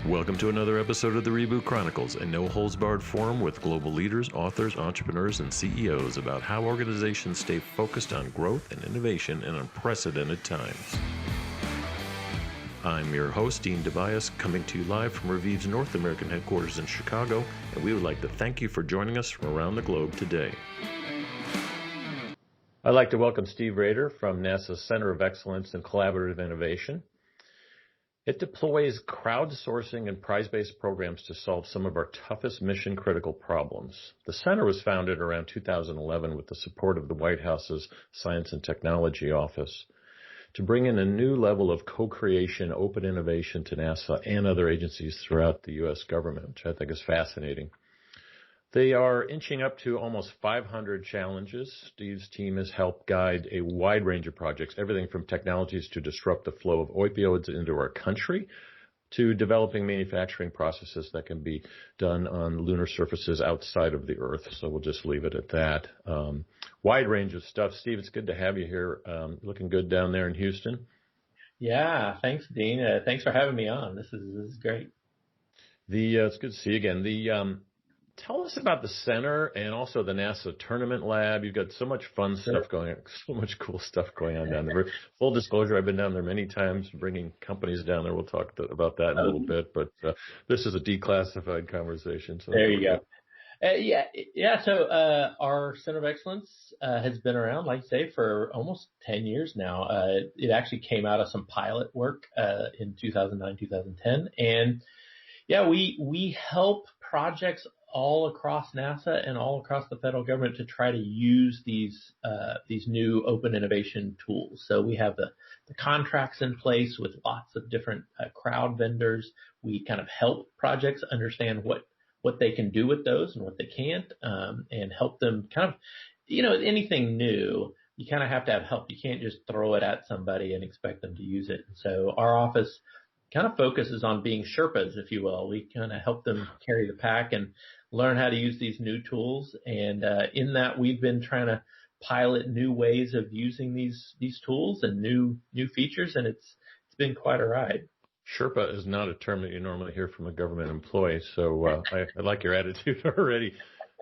Welcome to another episode of the Reboot Chronicles, a no-holds-barred forum with global leaders, authors, entrepreneurs, and CEOs about how organizations stay focused on growth and innovation in unprecedented times. I'm your host, Dean Tobias, coming to you live from Revive's North American headquarters in Chicago, and we would like to thank you for joining us from around the globe today. I'd like to welcome Steve Rader from NASA's Center of Excellence in Collaborative Innovation. It deploys crowdsourcing and prize-based programs to solve some of our toughest mission-critical problems. The center was founded around 2011 with the support of the White House's Science and Technology Office to bring in a new level of co-creation, open innovation to NASA and other agencies throughout the U.S. government, which I think is fascinating. They are inching up to almost 500 challenges. Steve's team has helped guide a wide range of projects, everything from technologies to disrupt the flow of opioids into our country to developing manufacturing processes that can be done on lunar surfaces outside of the Earth. So we'll just leave it at that. Wide range of stuff. Steve, it's good to have you here. Looking good down there in Houston. Yeah, thanks, Dean. Thanks for having me on. This is great. It's good to see you again. Tell us about the center and also the NASA tournament lab. You've got so much fun stuff going on, so much cool stuff going on down there. Full disclosure, I've been down there many times bringing companies down there. We'll talk about that in a little bit, but this is a declassified conversation. So there you go. So our Center of Excellence has been around, like you say, for almost 10 years now. It actually came out of some pilot work in 2009, 2010. And yeah, we help projects all across NASA and all across the federal government to try to use these new open innovation tools. So we have the contracts in place with lots of different crowd vendors. We kind of help projects understand what they can do with those and what they can't, and help them kind of, anything new, you kind of have to have help. You can't just throw it at somebody and expect them to use it. And so our office kind of focuses on being Sherpas, if you will. We kind of help them carry the pack and learn how to use these new tools. And in that, we've been trying to pilot new ways of using these tools and new features, and it's been quite a ride. Sherpa is not a term that you normally hear from a government employee, so I like your attitude already.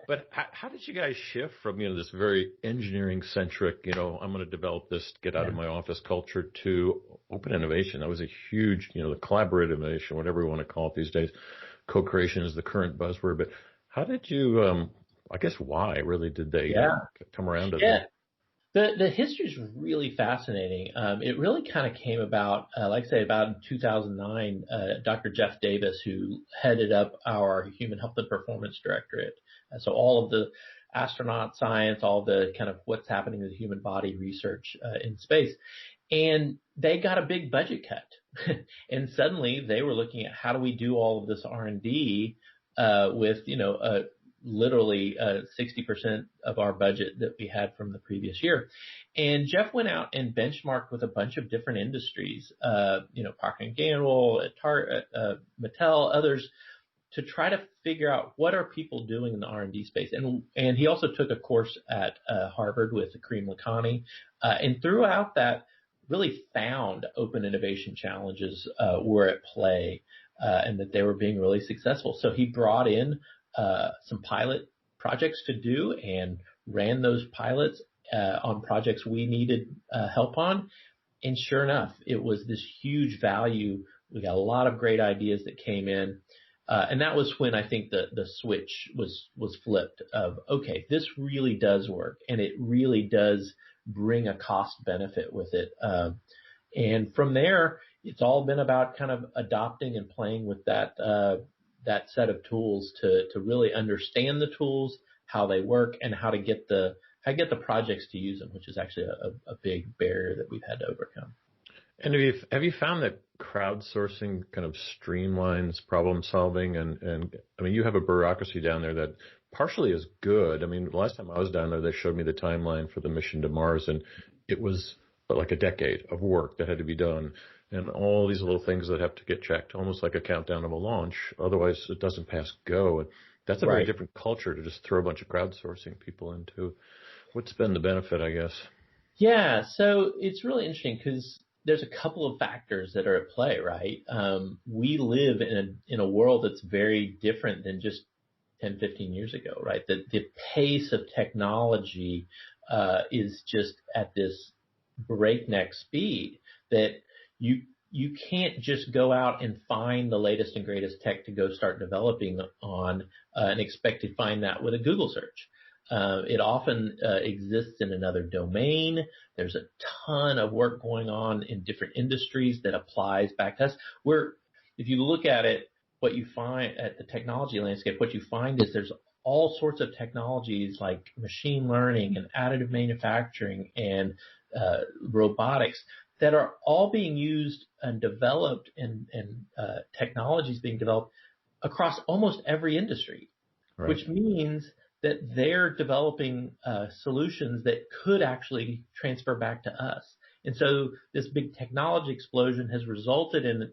But how did you guys shift from, this very engineering-centric, I'm going to develop this, get out of my office culture to open innovation? That was a huge, the collaborative innovation, whatever you want to call it these days. Co-creation is the current buzzword. But how did you, I guess why really did they come around to that? The history is really fascinating. It really kind of came about, like I say, about in 2009, Dr. Jeff Davis, who headed up our Human Health and Performance Directorate. So all of the astronaut science, all the kind of what's happening with the human body research in space. And they got a big budget cut. And suddenly they were looking at how do we do all of this R&D with, literally 60% of our budget that we had from the previous year. And Jeff went out and benchmarked with a bunch of different industries, Procter & Gamble, Mattel, others, to try to figure out what are people doing in the R&D space. And he also took a course at Harvard with Kareem Lakhani, and throughout that really found open innovation challenges were at play, and that they were being really successful. So he brought in some pilot projects to do and ran those pilots on projects we needed help on. And sure enough, it was this huge value. We got a lot of great ideas that came in. And that was when I think the switch was flipped of, okay, this really does work, and it really does bring a cost benefit with it. And from there, it's all been about kind of adopting and playing with that set of tools to really understand the tools, how they work, and how to get the projects to use them, which is actually a big barrier that we've had to overcome. And have you found that crowdsourcing kind of streamlines problem solving? And I mean, you have a bureaucracy down there that partially is good. I mean, the last time I was down there, they showed me the timeline for the mission to Mars, and it was like a decade of work that had to be done, and all these little things that have to get checked, almost like a countdown of a launch. Otherwise, it doesn't pass go. And that's a very different culture to just throw a bunch of crowdsourcing people into. What's been the benefit, I guess? Yeah, so it's really interesting because there's a couple of factors that are at play, right? We live in a world that's very different than just 10, 15 years ago, right? The pace of technology is just at this breakneck speed that you can't just go out and find the latest and greatest tech to go start developing on and expect to find that with a Google search. It often exists in another domain. There's a ton of work going on in different industries that applies back to us. If you look at it, what you find at the technology landscape, what you find is there's all sorts of technologies like machine learning and additive manufacturing and robotics that are all being used and developed and technologies being developed across almost every industry, right. Which means that they're developing solutions that could actually transfer back to us. And so this big technology explosion has resulted in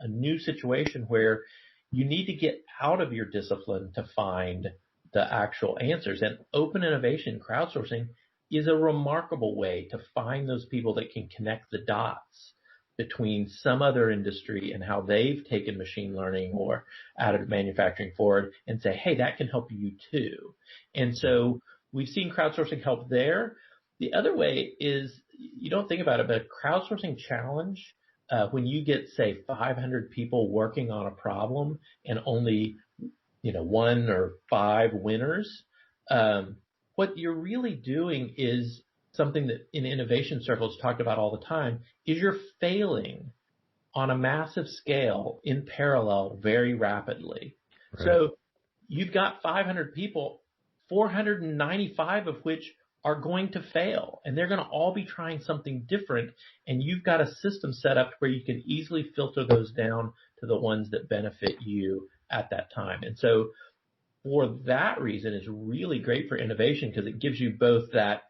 a new situation where you need to get out of your discipline to find the actual answers. And open innovation, crowdsourcing, is a remarkable way to find those people that can connect the dots between some other industry and how they've taken machine learning or additive manufacturing forward and say, hey, that can help you too. And so we've seen crowdsourcing help there. The other way is, you don't think about it, but a crowdsourcing challenge, when you get, say, 500 people working on a problem and only, 1 or 5 winners, what you're really doing is something that in innovation circles talked about all the time, is you're failing on a massive scale in parallel very rapidly. Right. So you've got 500 people, 495 of which are going to fail, and they're going to all be trying something different, and you've got a system set up where you can easily filter those down to the ones that benefit you at that time. And so for that reason, it's really great for innovation because it gives you both that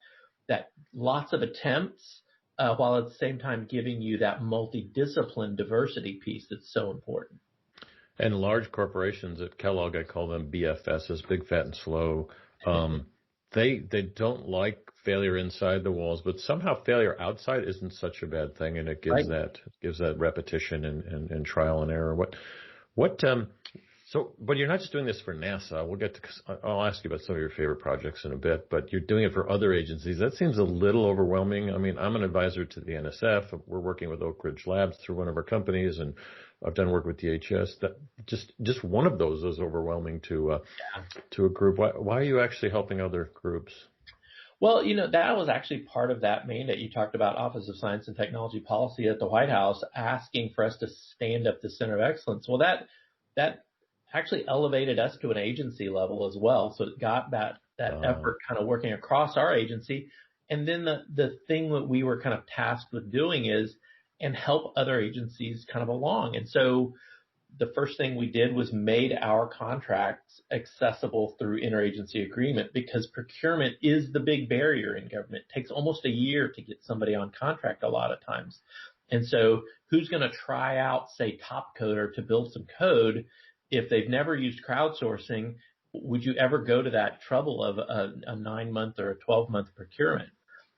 lots of attempts while at the same time giving you that multidiscipline diversity piece that's so important. And large corporations at Kellogg, I call them BFSs, big, fat, and slow. They don't like failure inside the walls, but somehow failure outside isn't such a bad thing, and it gives that repetition and trial and error. But you're not just doing this for NASA. I'll ask you about some of your favorite projects in a bit, but you're doing it for other agencies. That seems a little overwhelming. I mean, I'm an advisor to the NSF. We're working with Oak Ridge Labs through one of our companies, and I've done work with DHS. That just one of those is overwhelming to a group. Why are you actually helping other groups? Well, that was actually part of that mandate. You talked about Office of Science and Technology Policy at the White House asking for us to stand up the Center of Excellence. Well, that actually elevated us to an agency level as well. So it got that effort kind of working across our agency. And then the thing that we were kind of tasked with doing is and help other agencies kind of along. And so the first thing we did was made our contracts accessible through interagency agreement, because procurement is the big barrier in government. It takes almost a year to get somebody on contract a lot of times. And so who's going to try out, say, Topcoder to build some code if they've never used crowdsourcing? Would you ever go to that trouble of a 9-month or a 12-month procurement?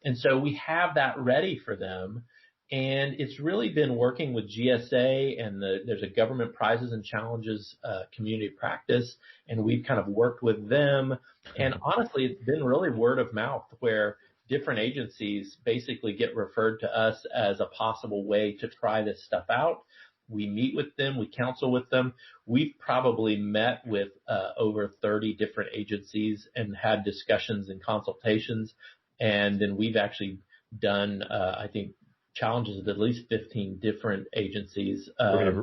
And so we have that ready for them. And it's really been working with GSA, and there's a government prizes and challenges community practice, and we've kind of worked with them. And honestly, it's been really word of mouth, where different agencies basically get referred to us as a possible way to try this stuff out. We meet with them, we counsel with them. We've probably met with over 30 different agencies and had discussions and consultations. And then we've actually done, I think, challenges of at least 15 different agencies.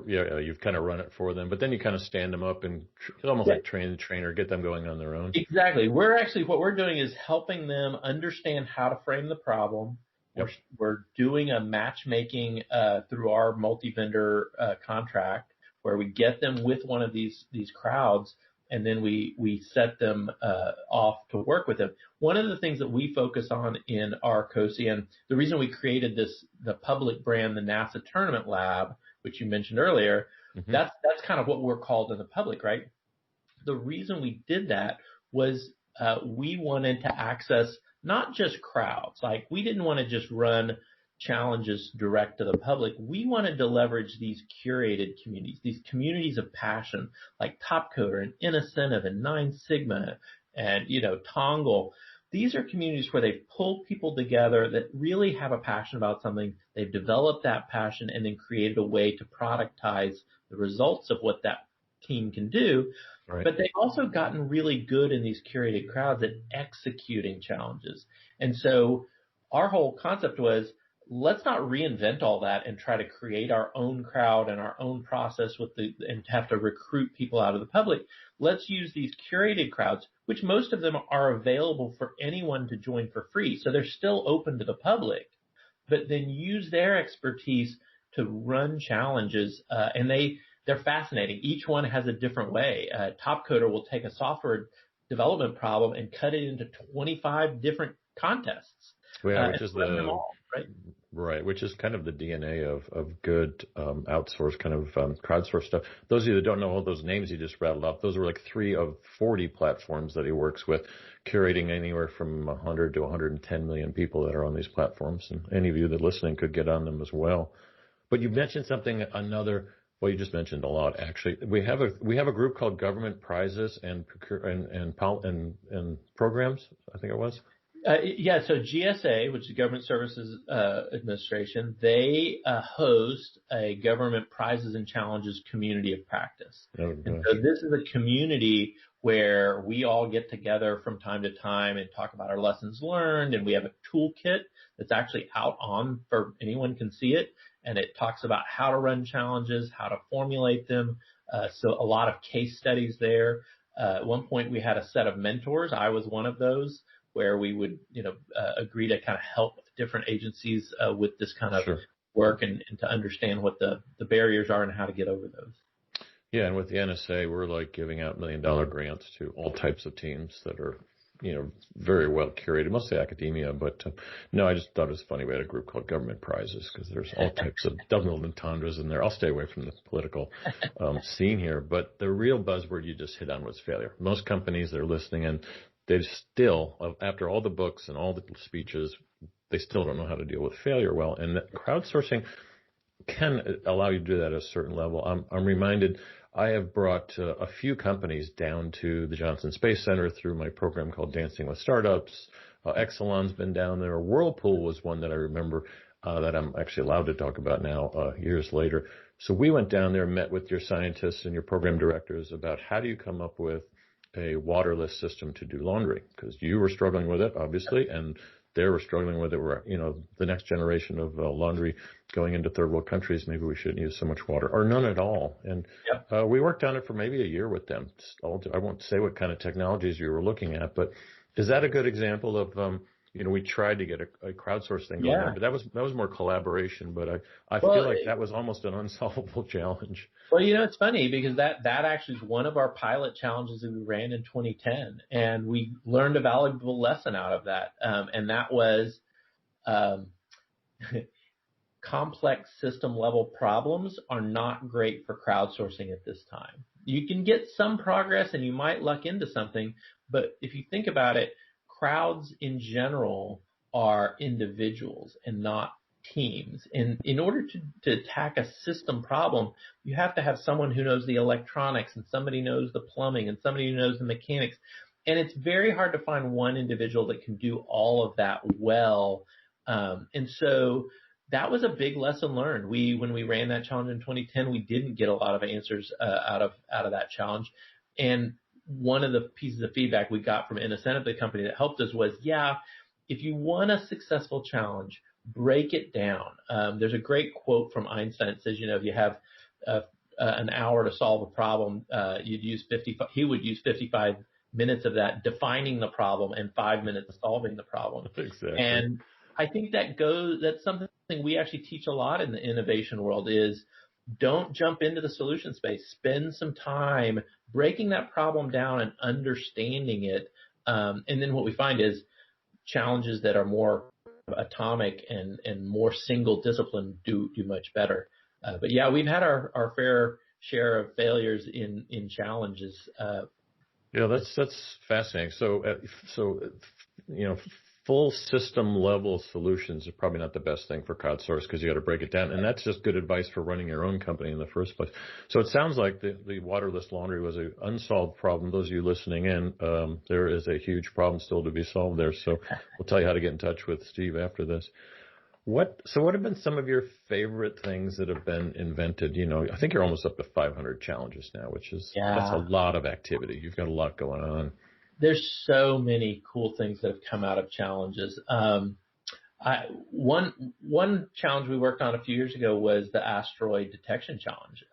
You've kind of run it for them, but then you kind of stand them up and it's almost like train the trainer, get them going on their own. Exactly. What we're doing is helping them understand how to frame the problem. Yep. We're doing a matchmaking through our multi-vendor contract, where we get them with one of these crowds, and then we set them off to work with them. One of the things that we focus on in our CoECI, and the reason we created the public brand, the NASA Tournament Lab, which you mentioned earlier, that's kind of what we're called in the public, right? The reason we did that was we wanted to access not just crowds. Like, we didn't want to just run challenges direct to the public. We wanted to leverage these curated communities, these communities of passion like Topcoder and Innocentive and Nine Sigma and, Tongle. These are communities where they pull people together that really have a passion about something. They've developed that passion and then created a way to productize the results of what that team can do. Right. But they've also gotten really good in these curated crowds at executing challenges. And so our whole concept was, let's not reinvent all that and try to create our own crowd and our own process and have to recruit people out of the public. Let's use these curated crowds, which most of them are available for anyone to join for free. So they're still open to the public, but then use their expertise to run challenges. And they're fascinating. Each one has a different way. Topcoder will take a software development problem and cut it into 25 different contests. Yeah, which is which is kind of the DNA of good outsourced kind of crowdsourced stuff. Those of you that don't know all those names you just rattled off, those are like 3 of 40 platforms that he works with, curating anywhere from 100 to 110 million people that are on these platforms. And any of you that are listening could get on them as well. But you mentioned something, well, you just mentioned a lot, actually. We have a group called Government Prizes and Programs, I think it was. So GSA, which is Government Services Administration, they host a Government Prizes and Challenges community of practice. And so this is a community where we all get together from time to time and talk about our lessons learned, and we have a toolkit that's actually out for anyone can see it, and it talks about how to run challenges, how to formulate them. So a lot of case studies there. At one point we had a set of mentors. I was one of those, where we would, agree to kind of help different agencies with this kind of work and to understand what the barriers are and how to get over those. Yeah, and with the NSA, we're like giving out $1 million grants to all types of teams that are, very well curated, mostly academia. But no, I just thought it was funny. We had a group called Government Prizes because there's all types of double entendres in there. I'll stay away from the political scene here. But the real buzzword you just hit on was failure. Most companies that are listening in, they still, after all the books and all the speeches, they still don't know how to deal with failure well. And crowdsourcing can allow you to do that at a certain level. I'm reminded, I have brought a few companies down to the Johnson Space Center through my program called Dancing with Startups. Exelon's been down there. Whirlpool was one that I remember that I'm actually allowed to talk about now years later. So we went down there and met with your scientists and your program directors about how do you come up with a waterless system to do laundry, because you were struggling with it, obviously, and they were struggling with it. The next generation of laundry going into third world countries, maybe we shouldn't use so much water or none at all. And we worked on it for maybe a year with them. I won't say what kind of technologies you were looking at, but is that a good example of we tried to get a crowdsource thing going on, but that was more collaboration. But I feel like that was almost an unsolvable challenge. Well, it's funny because that actually is one of our pilot challenges that we ran in 2010, and we learned a valuable lesson out of that. And that was complex system level problems are not great for crowdsourcing at this time. You can get some progress and you might luck into something, but if you think about it, crowds in general are individuals and not teams. And in order to attack a system problem, you have to have someone who knows the electronics and somebody knows the plumbing and somebody who knows the mechanics. And it's very hard to find one individual that can do all of that well. And so that was a big lesson learned. When we ran that challenge in 2010, we didn't get a lot of answers out of that challenge. And one of the pieces of feedback we got from Innocentive, the company that helped us, was, if you want a successful challenge, break it down. There's a great quote from Einstein that says, if you have an hour to solve a problem, he would use 55 minutes of that defining the problem and 5 minutes solving the problem. Exactly. And I think that's something we actually teach a lot in the innovation world is, don't jump into the solution space. Spend some time breaking that problem down and understanding it. And then what we find is challenges that are more atomic and more single discipline do much better. But we've had our fair share of failures in challenges. That's fascinating. So full system level solutions are probably not the best thing for crowdsource because you got to break it down. And that's just good advice for running your own company in the first place. So it sounds like the waterless laundry was an unsolved problem. Those of you listening in, there is a huge problem still to be solved there. So we'll tell you how to get in touch with Steve after this. What have been some of your favorite things that have been invented? I think you're almost up to 500 challenges now, that's a lot of activity. You've got a lot going on. There's so many cool things that have come out of challenges. One challenge we worked on a few years ago was the asteroid detection challenge.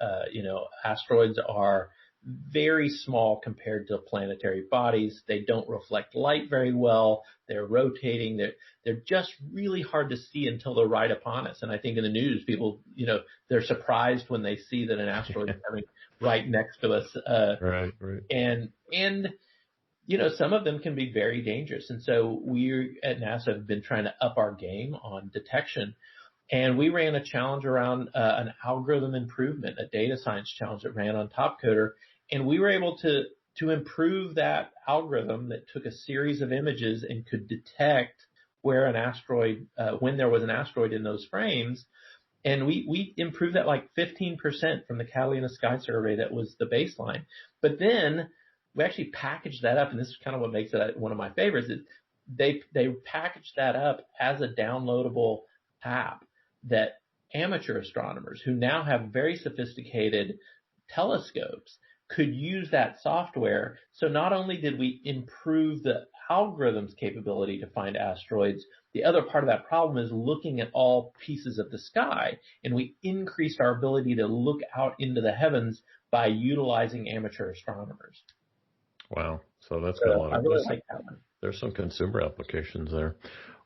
Asteroids are very small compared to planetary bodies. They don't reflect light very well. They're rotating. They're just really hard to see until they're right upon us. And I think in the news, people, they're surprised when they see that an asteroid is coming right next to us. Right. And some of them can be very dangerous. And so we at NASA have been trying to up our game on detection. And we ran a challenge around an algorithm improvement, a data science challenge that ran on Topcoder. And we were able to improve that algorithm that took a series of images and could detect where an asteroid, when there was an asteroid in those frames. And we improved that like 15% from the Catalina Sky Survey that was the baseline. But then we actually packaged that up, and this is kind of what makes it one of my favorites, is they packaged that up as a downloadable app that amateur astronomers who now have very sophisticated telescopes could use that software. So not only did we improve the algorithm's capability to find asteroids, the other part of that problem is looking at all pieces of the sky, and we increased our ability to look out into the heavens by utilizing amateur astronomers. Wow. So that's got a lot of, I really like that one. There's some consumer applications there.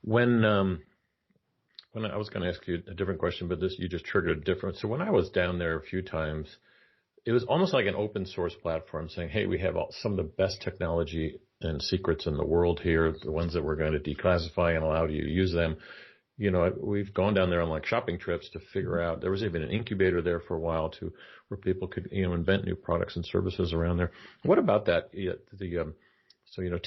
When I was going to ask you a different question, but you just triggered a different. So when I was down there a few times, it was almost like an open source platform saying, hey, we have some of the best technology and secrets in the world here, the ones that we're going to declassify and allow you to use them. We've gone down there on like shopping trips to figure out. There was even an incubator there for a while where people could, invent new products and services around there. What about that?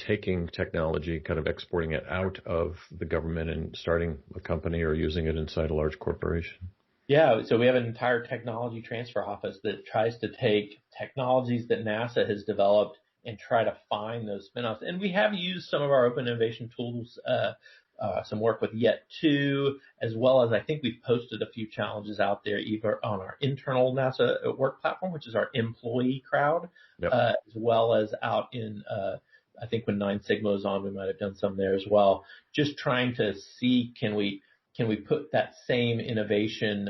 Taking technology, kind of exporting it out of the government and starting a company or using it inside a large corporation. Yeah, so we have an entire technology transfer office that tries to take technologies that NASA has developed and try to find those spinoffs. And we have used some of our open innovation tools, some work with Yet2, as well as I think we've posted a few challenges out there either on our internal NASA work platform, which is our employee crowd, yep. As well as out in, I think when 9 Sigma was on, we might have done some there as well. Just trying to see, can we put that same innovation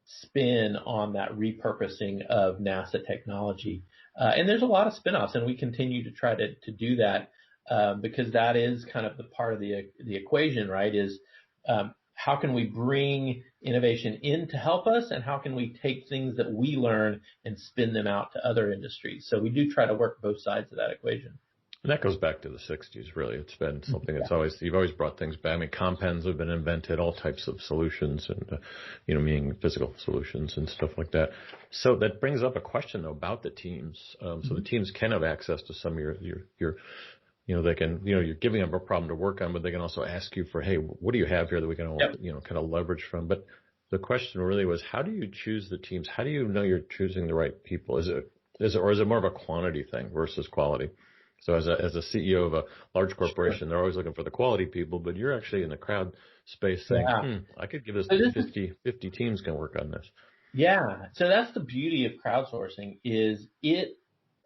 spin on that repurposing of NASA technology? And there's a lot of spin-offs, and we continue to try to do that because that is kind of the part of the equation, right? Is how can we bring innovation in to help us, and how can we take things that we learn and spin them out to other industries? So we do try to work both sides of that equation. And that goes back to the 60s, really. It's been something that's you've always brought things back. I mean, compens have been invented, all types of solutions and, meaning physical solutions and stuff like that. So that brings up a question, though, about the teams. So the teams can have access to some of your they can, you're giving them a problem to work on, but they can also ask you for, hey, what do you have here that we can, all, kind of leverage from? But the question really was, how do you choose the teams? How do you know you're choosing the right people? Is it more of a quantity thing versus quality? So as a CEO of a large corporation, they're always looking for the quality people, but you're actually in the crowd space saying, I could give this 50 teams can work on this. Yeah. So that's the beauty of crowdsourcing is it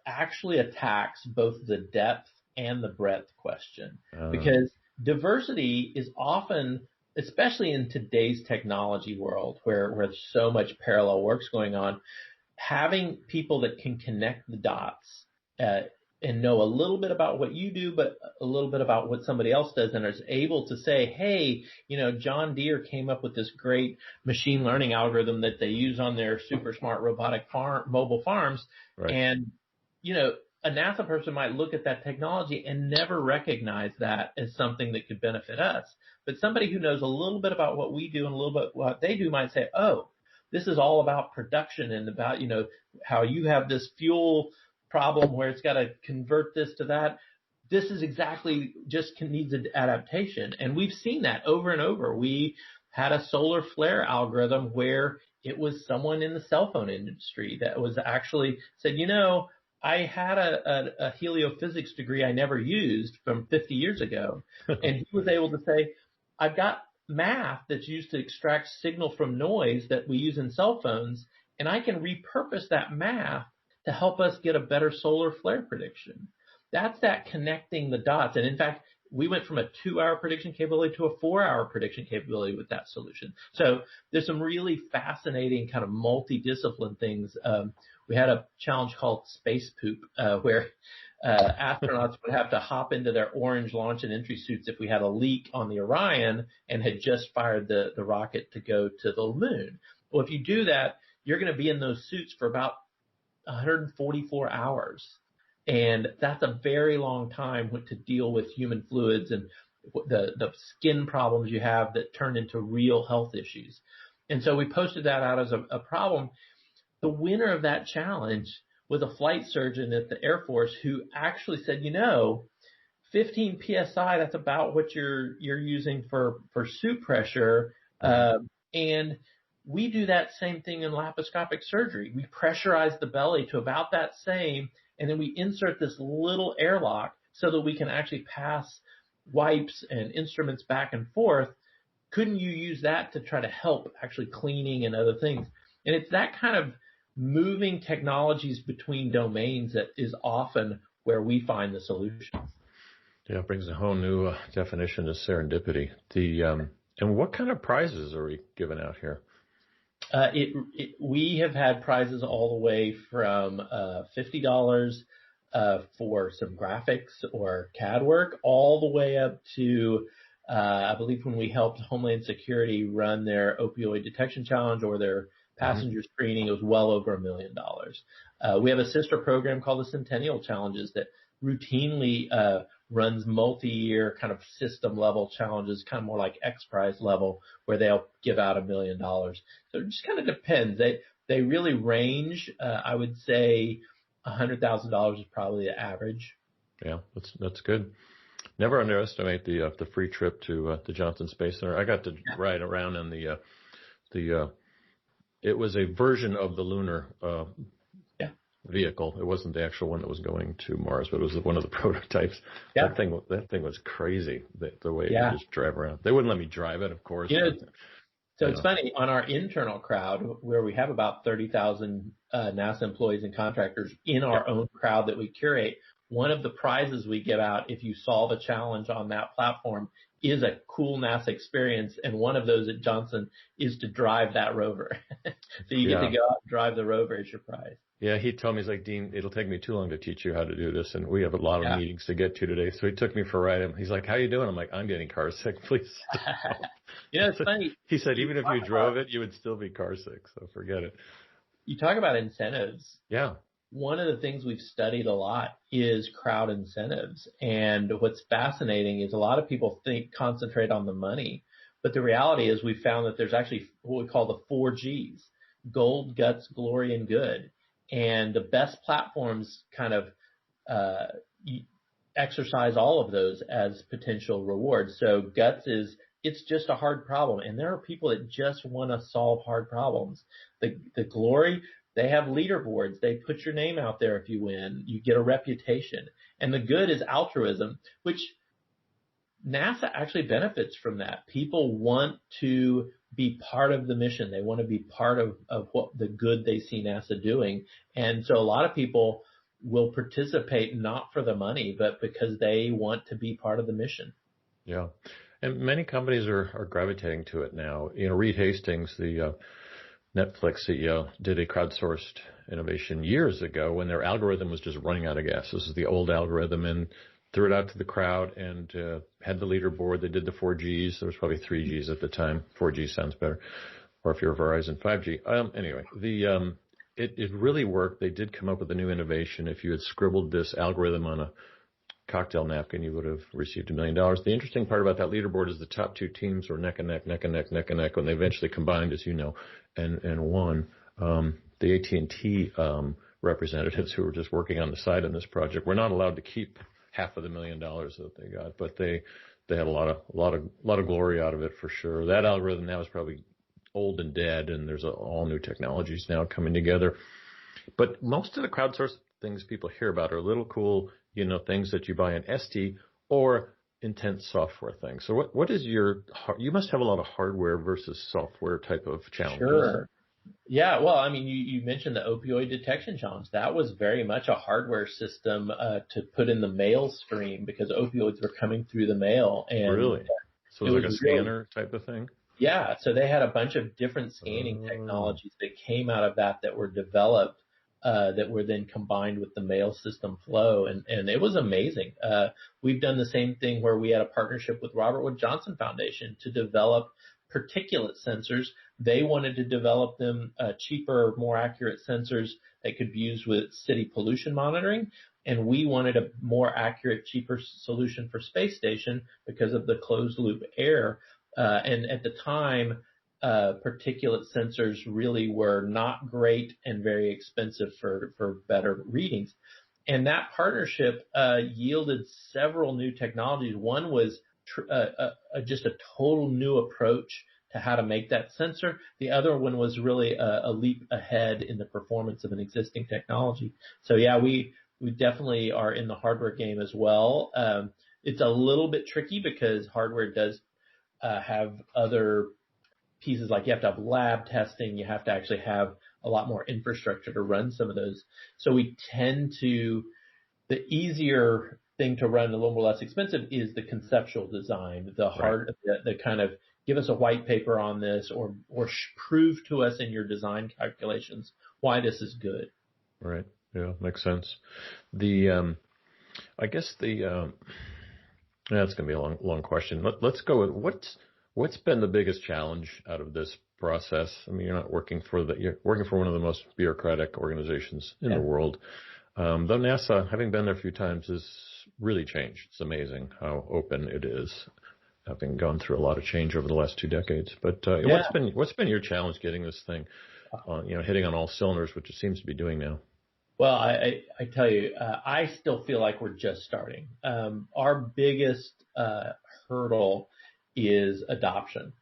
actually attacks both the depth and the breadth question because diversity is often, especially in today's technology world where so much parallel work's going on, having people that can connect the dots, and know a little bit about what you do, but a little bit about what somebody else does, and is able to say, hey, John Deere came up with this great machine learning algorithm that they use on their super smart robotic mobile farms. Right. And, a NASA person might look at that technology and never recognize that as something that could benefit us. But somebody who knows a little bit about what we do and a little bit what they do might say, oh, this is all about production and about, how you have this fuel problem where it's got to convert this to that. this is exactly just needs an adaptation. And we've seen that over and over. We had a solar flare algorithm where it was someone in the cell phone industry that was actually said, I had a heliophysics degree I never used from 50 years ago. And he was able to say, I've got math that's used to extract signal from noise that we use in cell phones, and I can repurpose that math to help us get a better solar flare prediction. That's that connecting the dots. And in fact, we went from a 2-hour prediction capability to a 4-hour prediction capability with that solution. So there's some really fascinating kind of multidiscipline things. We had a challenge called space poop, where astronauts would have to hop into their orange launch and entry suits if we had a leak on the Orion and had just fired the rocket to go to the moon. Well, if you do that, you're going to be in those suits for about 144 hours. And that's a very long time to deal with human fluids and the skin problems you have that turn into real health issues. And so we posted that out as a problem. The winner of that challenge was a flight surgeon at the Air Force who actually said, 15 PSI, that's about what you're using for suit pressure. And we do that same thing in laparoscopic surgery. We pressurize the belly to about that same, and then we insert this little airlock so that we can actually pass wipes and instruments back and forth. Couldn't you use that to try to help actually cleaning and other things? And it's that kind of moving technologies between domains that is often where we find the solution. Yeah, it brings a whole new definition of serendipity. And what kind of prizes are we giving out here? We have had prizes all the way from $50 for some graphics or CAD work, all the way up to I believe when we helped Homeland Security run their opioid detection challenge or their passenger screening, it was well over $1 million. We have a sister program called the Centennial Challenges that routinely runs multi-year kind of system level challenges, kind of more like X Prize level, where they'll give out $1 million. So it just kind of depends. They really range. I would say $100,000 is probably the average. Yeah, that's good. Never underestimate the free trip to the Johnson Space Center. I got to ride around in the it was a version of the lunar vehicle. It wasn't the actual one that was going to Mars, but it was one of the prototypes. Yeah. That thing was crazy. The way you just drive around. They wouldn't let me drive it, of course. It's funny, on our internal crowd, where we have about 30,000 NASA employees and contractors in our own crowd that we curate, one of the prizes we give out if you solve a challenge on that platform is a cool NASA experience, and one of those at Johnson is to drive that rover. So you get to go out and drive the rover as your prize. Yeah, he told me, he's like, Dean, it'll take me too long to teach you how to do this, and we have a lot of meetings to get to today. So he took me for a ride, and he's like, how you doing? I'm like, I'm getting car sick, please stop. It's funny. He said, even if you drove it, you would still be car sick, so forget it. You talk about incentives. Yeah. One of the things we've studied a lot is crowd incentives. And what's fascinating is a lot of people concentrate on the money, but the reality is we found that there's actually what we call the 4 Gs: gold, guts, glory, and good. And the best platforms kind of exercise all of those as potential rewards. So guts is, it's just a hard problem. And there are people that just want to solve hard problems. The glory, they have leaderboards. They put your name out there if you win. You get a reputation. And the good is altruism, which NASA actually benefits from that. People want to be part of the mission. They want to be part of what the good they see NASA doing. And so a lot of people will participate not for the money, but because they want to be part of the mission. Yeah. And many companies are gravitating to it now. Reed Hastings, the Netflix CEO, did a crowdsourced innovation years ago when their algorithm was just running out of gas. This is the old algorithm, and threw it out to the crowd and had the leaderboard. They did the 4 Gs. There was probably 3 Gs at the time. 4G sounds better. Or if you're Verizon, 5G. Anyway, it really worked. They did come up with a new innovation. If you had scribbled this algorithm on a cocktail napkin, you would have received $1 million. The interesting part about that leaderboard is the top 2 teams were neck and neck, neck and neck, neck and neck when they eventually combined, as you know, and won. The AT&T representatives who were just working on the side on this project were not allowed to keep half of the $1 million that they got, but they had a lot of glory out of it for sure. That algorithm now is probably old and dead, and there's all new technologies now coming together. But most of the crowdsourced things people hear about are little cool, things that you buy in ST or intense software things. So what is you must have a lot of hardware versus software type of challenges. Sure. Yeah, well, I mean, you mentioned the opioid detection challenge. That was very much a hardware system to put in the mail stream because opioids were coming through the mail. And really? So it was like a scanner type of thing? Yeah, so they had a bunch of different scanning technologies that came out of that were developed that were then combined with the mail system flow, and it was amazing. We've done the same thing where we had a partnership with Robert Wood Johnson Foundation to develop particulate sensors. They wanted to develop them cheaper, more accurate sensors that could be used with city pollution monitoring, and we wanted a more accurate, cheaper solution for space station because of the closed loop air. And at the time, particulate sensors really were not great and very expensive for better readings. And that partnership yielded several new technologies. One was just a total new approach to how to make that sensor. The other one was really a leap ahead in the performance of an existing technology. So yeah, we definitely are in the hardware game as well. It's a little bit tricky because hardware does have other pieces, like you have to have lab testing, you have to actually have a lot more infrastructure to run some of those. So we tend to, the easier thing to run, a little more less expensive, is the conceptual design, the kind of give us a white paper on this or prove to us in your design calculations why this is good. Right. Yeah, makes sense. I guess that's going to be a long question. Let's go with what's been the biggest challenge out of this process? I mean, you're working for one of the most bureaucratic organizations in the world. Though NASA, having been there a few times, has really changed. It's amazing how open it is, having gone through a lot of change over the last 2 decades. But what's been your challenge getting this thing, hitting on all cylinders, which it seems to be doing now? Well, I tell you, I still feel like we're just starting. Our biggest hurdle is adoption.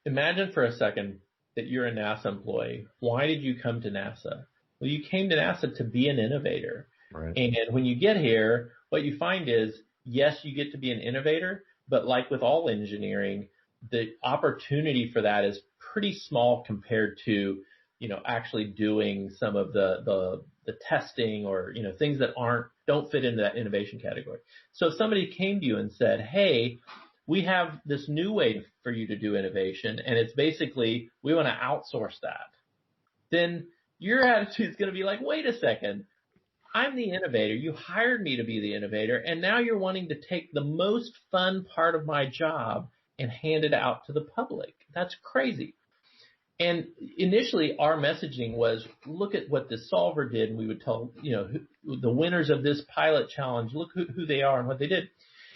Imagine for a second that you're a NASA employee. Why did you come to NASA? Well, you came to NASA to be an innovator. Right. And when you get here, what you find is, yes, you get to be an innovator, but like with all engineering, the opportunity for that is pretty small compared to, actually doing some of the testing or, things that don't fit into that innovation category. So if somebody came to you and said, hey, we have this new way for you to do innovation, and it's basically, we want to outsource that, then your attitude is going to be like, wait a second, I'm the innovator. You hired me to be the innovator, and now you're wanting to take the most fun part of my job and hand it out to the public. That's crazy. And initially, our messaging was, look at what this solver did, and we would tell, the winners of this pilot challenge, look who they are and what they did.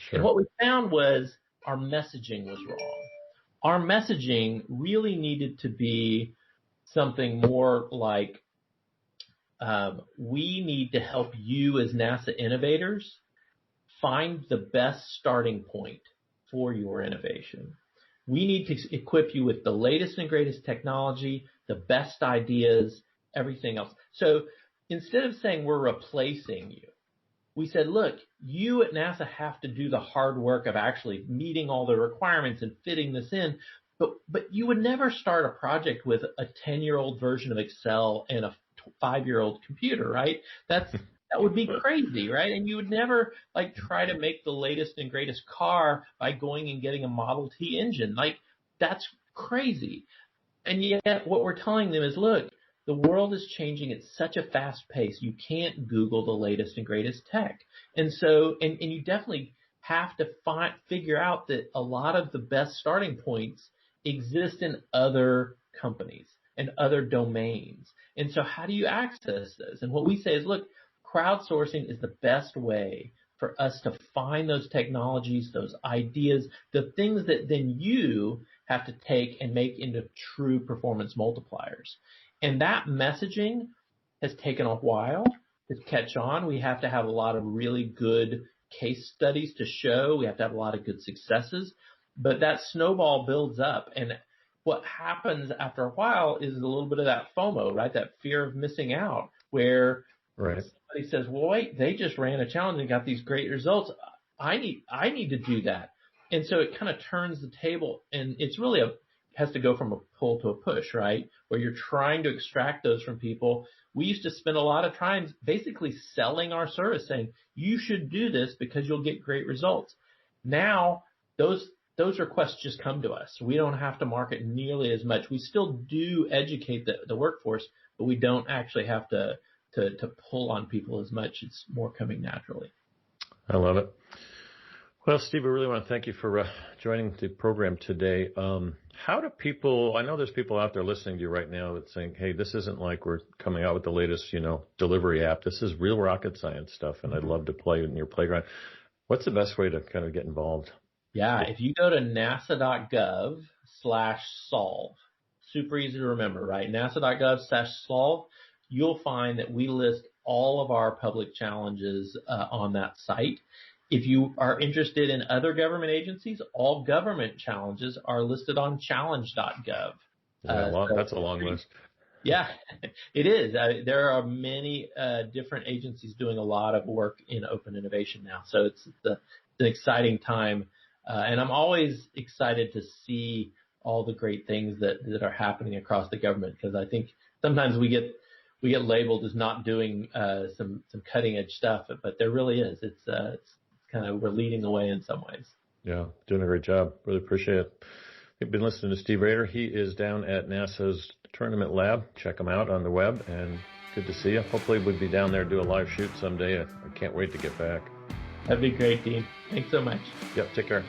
Sure. And what we found was our messaging was wrong. Our messaging really needed to be something more like, we need to help you as NASA innovators find the best starting point for your innovation. We need to equip you with the latest and greatest technology, the best ideas, everything else. So instead of saying we're replacing you, we said, look, you at NASA have to do the hard work of actually meeting all the requirements and fitting this in. But you would never start a project with a 10-year-old version of Excel and a 5-year-old computer, right? That would be crazy, right? And you would never try to make the latest and greatest car by going and getting a Model T engine. That's crazy. And yet what we're telling them is, look, the world is changing at such a fast pace. You can't Google the latest and greatest tech. And so, and you definitely have to figure out that a lot of the best starting points exist in other companies and other domains. And so how do you access those? And what we say is, look, crowdsourcing is the best way for us to find those technologies, those ideas, the things that then you have to take and make into true performance multipliers. And that messaging has taken a while, to catch on. We have to have a lot of really good case studies to show. We have to have a lot of good successes. But that snowball builds up. And what happens after a while is a little bit of that FOMO, right? That fear of missing out, where somebody says, well, wait, they just ran a challenge and got these great results. I need to do that. And so it kind of turns the table, and it's really has to go from a pull to a push, right? Where you're trying to extract those from people. We used to spend a lot of time basically selling our service, saying you should do this because you'll get great results. Now those requests just come to us. We don't have to market nearly as much. We still do educate the workforce, but we don't actually have to pull on people as much. It's more coming naturally. I love it. Well, Steve, I really want to thank you for joining the program today. How do people, I know there's people out there listening to you right now that saying, hey, this isn't like we're coming out with the latest, delivery app. This is real rocket science stuff, and I'd love to play in your playground. What's the best way to kind of get involved? Yeah, if you go to nasa.gov/solve, super easy to remember, right? nasa.gov/solve, you'll find that we list all of our public challenges on that site. If you are interested in other government agencies, all government challenges are listed on challenge.gov. That's a long list. Yeah, it is. There are many different agencies doing a lot of work in open innovation now. So it's an exciting time. And I'm always excited to see all the great things that are happening across the government, because I think sometimes we get labeled as not doing some cutting edge stuff, but there really is. It's kind of, we're leading the way in some ways. Yeah, doing a great job. Really appreciate it. You've been listening to Steve Rader. He is down at NASA's Tournament Lab. Check him out on the web, and good to see you. Hopefully we'll be down there do a live shoot someday. I can't wait to get back. That'd be great, Dean. Thanks so much. Yep, take care.